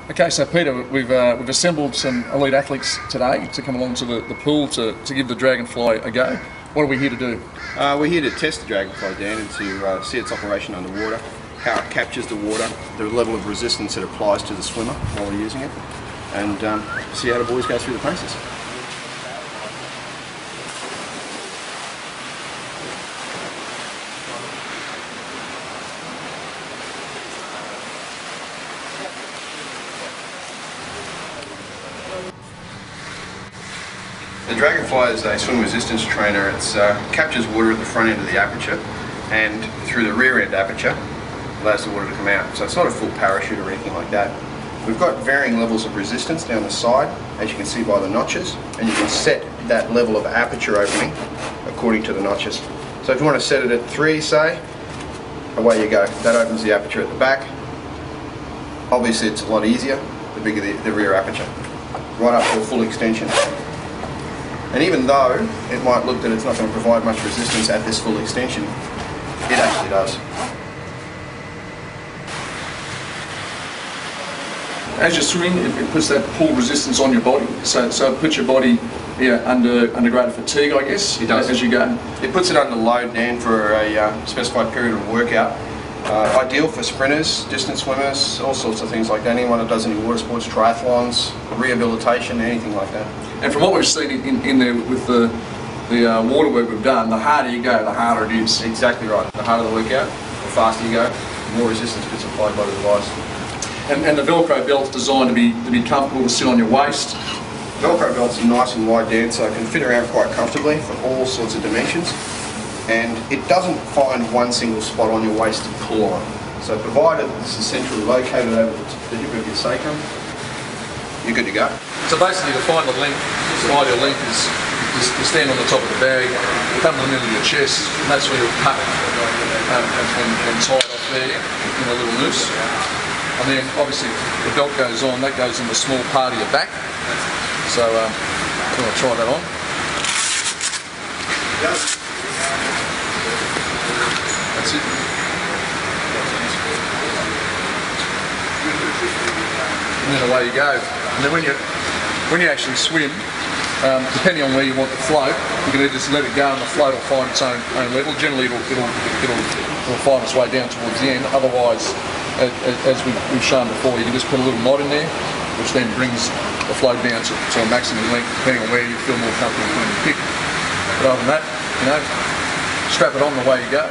Okay, so Peter, we've assembled some elite athletes today to come along to the pool to give the Drag+Fly a go. What are we here to do? We're here to test the Drag+Fly, Dan, and to see its operation underwater, how it captures the water, the level of resistance it applies to the swimmer while we're using it, and see how the boys go through the paces. The Drag+Fly is a swim resistance trainer. It captures water at the front end of the aperture, and through the rear end aperture allows the water to come out. So it's not a full parachute or anything like that. We've got varying levels of resistance down the side, as you can see by the notches, and you can set that level of aperture opening according to the notches. So if you want to set it at 3, say, away you go. That opens the aperture at the back. Obviously it's a lot easier the bigger the rear aperture, right up to a full extension. And even though it might look that it's not going to provide much resistance at this full extension, it actually does. As you're swimming, it puts that pull resistance on your body, so it puts your body under greater fatigue, I guess. It does. As you go. It puts it under load, Dan, for a specified period of workout. Ideal for sprinters, distance swimmers, all sorts of things like that. Anyone that does any water sports, triathlons, rehabilitation, anything like that. And from what we've seen in there with the water work we've done, the harder you go, the harder it is. Exactly right. The harder the workout, the faster you go, the more resistance gets applied by the device. And the Velcro belt's designed to be comfortable to sit on your waist. Velcro belts are nice and wide, Dan, so it can fit around quite comfortably for all sorts of dimensions. And it doesn't find one single spot on your waist to pull on. So provided this is centrally located over the tip of your sacrum, you're good to go. So basically to find the length, the ideal length is to stand on the top of the bag, come to the middle of your chest, and that's where you'll cut and tie it off there in a little noose. And then obviously the belt goes on, that goes in the small part of your back. So I'm going to try that on. Yep. That's it. And then away you go. And then when you actually swim, depending on where you want the float, you can either just let it go and the float will find its own level. Generally it'll find its way down towards the end. Otherwise, as we've shown before, you can just put a little knot in there, which then brings the float down to a maximum length, depending on where you feel more comfortable putting your pick. But other than that, strap it on the way you go.